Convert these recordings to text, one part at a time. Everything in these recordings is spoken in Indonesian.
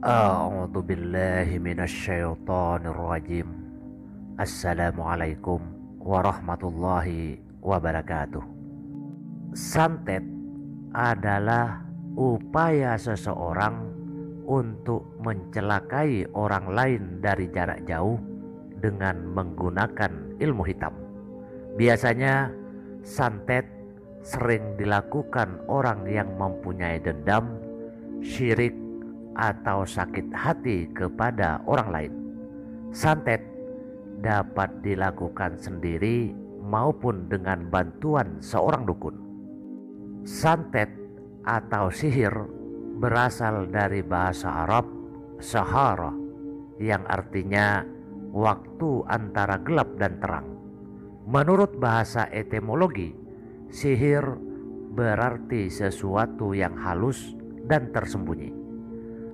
A'udzu billahi minasyaitonir rajim. Assalamualaikum warahmatullahi wabarakatuh. Santet adalah upaya seseorang untuk mencelakai orang lain dari jarak jauh dengan menggunakan ilmu hitam. Biasanya santet sering dilakukan orang yang mempunyai dendam, syirik, atau sakit hati kepada orang lain. Santet dapat dilakukan sendiri maupun dengan bantuan seorang dukun. Santet atau sihir berasal dari bahasa Arab sahara yang artinya waktu antara gelap dan terang. Menurut bahasa etimologi, sihir berarti sesuatu yang halus dan tersembunyi.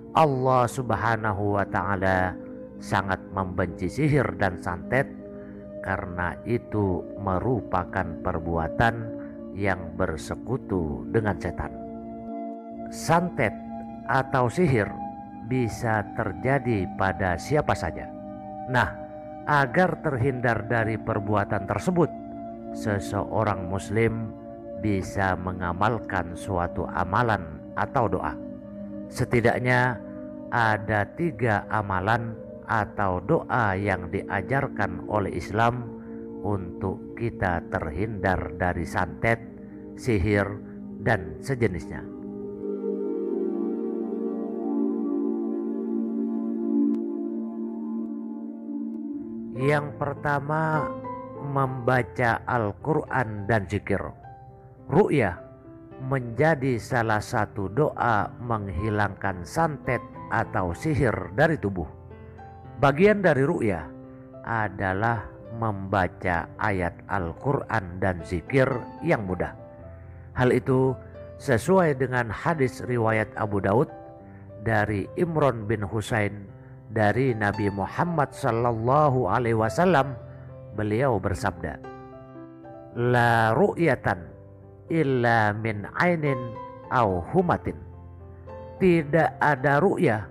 Allah Subhanahu wa Ta'ala sangat membenci sihir dan santet karena itu merupakan perbuatan yang bersekutu dengan setan. Santet atau sihir bisa terjadi pada siapa saja. Nah, agar terhindar dari perbuatan tersebut, seseorang muslim bisa mengamalkan suatu amalan atau doa. Setidaknya ada 3 amalan atau doa yang diajarkan oleh Islam untuk kita terhindar dari santet, sihir, dan sejenisnya. Yang pertama, membaca Al-Quran dan zikir. Ru'yah menjadi salah satu doa menghilangkan santet atau sihir dari tubuh. Bagian dari ru'yah adalah membaca ayat Al-Quran dan zikir yang mudah. Hal itu sesuai dengan hadis riwayat Abu Daud dari Imran bin Husain dari Nabi Muhammad sallallahu alaihi wasallam. Beliau bersabda, "La ru'yatan illa min ainin au humatin." Tidak ada ru'yah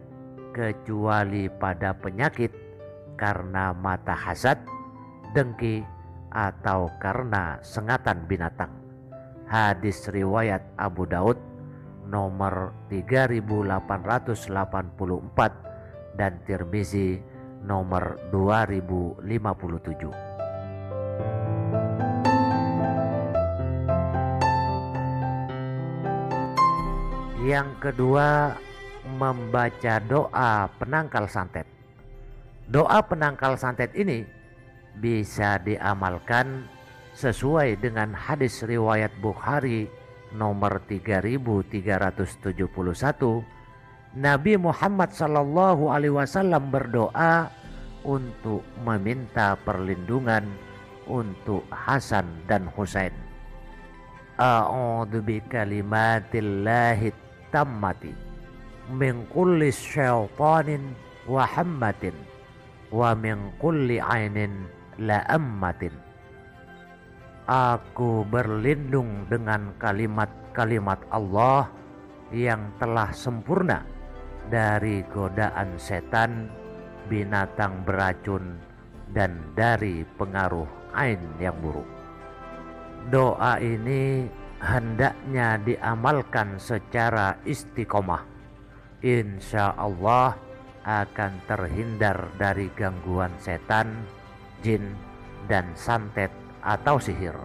kecuali pada penyakit karena mata hasad, dengki, atau karena sengatan binatang. Hadis riwayat Abu Daud nomor 3884 dan Tirmizi nomor 2057. Yang kedua, membaca doa penangkal santet. Doa penangkal santet ini bisa diamalkan sesuai dengan hadis riwayat Bukhari nomor 3371. Nabi Muhammad sallallahu alaihi wasallam berdoa untuk meminta perlindungan untuk Hasan dan Husain. A'udzu bikalimatillahi tammati min kulli syaitanin wa hammatin wa min kulli ainin la'ammatin. Aku berlindung dengan kalimat-kalimat Allah yang telah sempurna dari godaan setan, binatang beracun, dan dari pengaruh ain yang buruk. Doa ini hendaknya diamalkan secara istiqomah. Insya Allah akan terhindar dari gangguan setan, jin, dan santet atau sihir.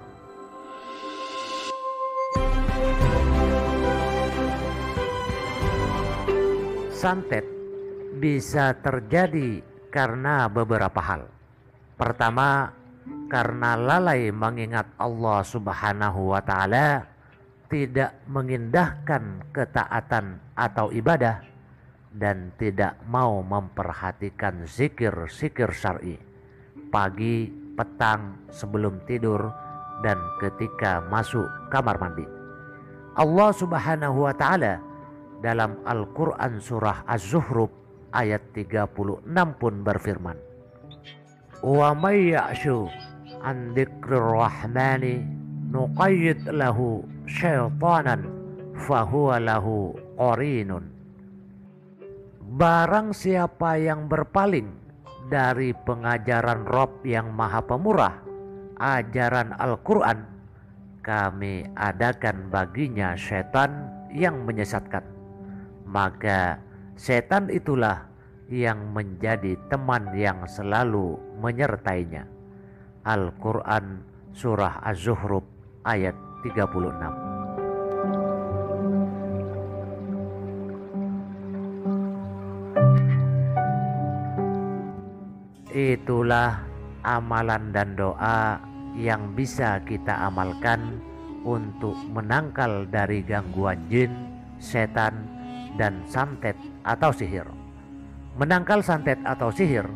Santet bisa terjadi karena beberapa hal. Pertama, karena lalai mengingat Allah Subhanahu wa Ta'ala, tidak mengindahkan ketaatan atau ibadah, dan tidak mau memperhatikan zikir-zikir syar'i pagi, petang, sebelum tidur, dan ketika masuk kamar mandi. Allah Subhanahu wa Ta'ala dalam Al-Quran surah Az-Zukhruf ayat 36 pun berfirman, "Wa may ya'shu an dzikrir rahmani nuqayyid lahu syaitanan fahuwa lahu qarinun." Barang siapa yang berpaling dari pengajaran Rabb yang Maha Pemurah, ajaran Al-Quran, kami adakan baginya setan yang menyesatkan. Maka setan itulah yang menjadi teman yang selalu menyertainya. Al-Quran Surah Az-Zukhruf ayat 36. Itulah amalan dan doa yang bisa kita amalkan untuk menangkal dari gangguan jin, setan, dan santet atau sihir. Menangkal santet atau sihir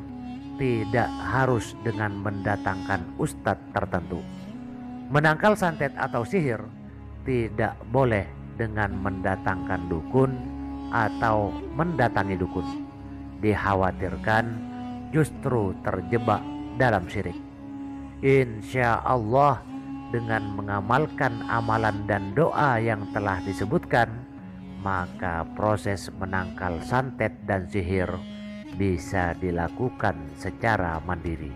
tidak harus dengan mendatangkan ustadz tertentu. Menangkal santet atau sihir tidak boleh dengan mendatangkan dukun atau mendatangi dukun. Dikhawatirkan justru terjebak dalam syirik. Insya Allah dengan mengamalkan amalan dan doa yang telah disebutkan, maka proses menangkal santet dan sihir bisa dilakukan secara mandiri.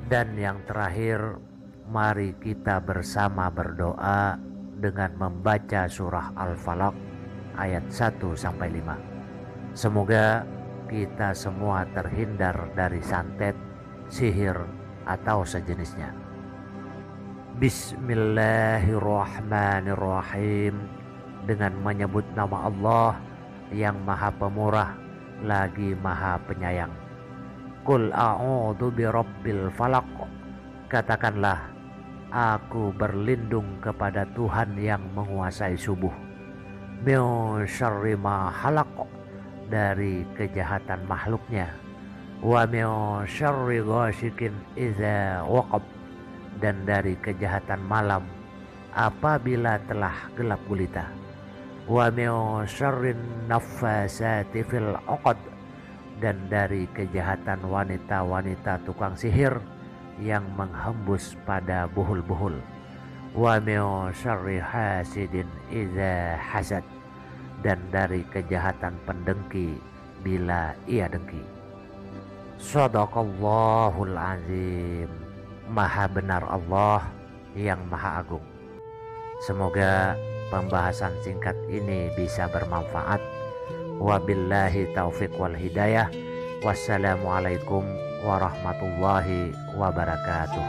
Dan yang terakhir, mari kita bersama berdoa dengan membaca surah Al-Falaq ayat 1-5. Semoga kita semua terhindar dari santet, sihir, atau sejenisnya. Bismillahirrahmanirrahim. Dengan menyebut nama Allah yang Maha Pemurah lagi Maha Penyayang. Qul a'udzu birabbil falaq. Katakanlah, aku berlindung kepada Tuhan yang menguasai subuh. Min syarri ma khalaq, dari kejahatan makhluknya. Wa min syarri ghasikin idza waqab, dan dari kejahatan malam apabila telah gelap gulita. Wa min syarrin naffasati fil 'uqad, dan dari kejahatan wanita-wanita tukang sihir yang menghembus pada buhul-buhul. Wa min syarri hasidin idza hasad, dan dari kejahatan pendengki bila ia dengki. Shadaqallahul azim. Maha benar Allah yang Maha Agung. Semoga pembahasan singkat ini bisa bermanfaat. Wabillahi taufiq wal hidayah. Wassalamualaikum warahmatullahi wabarakatuh.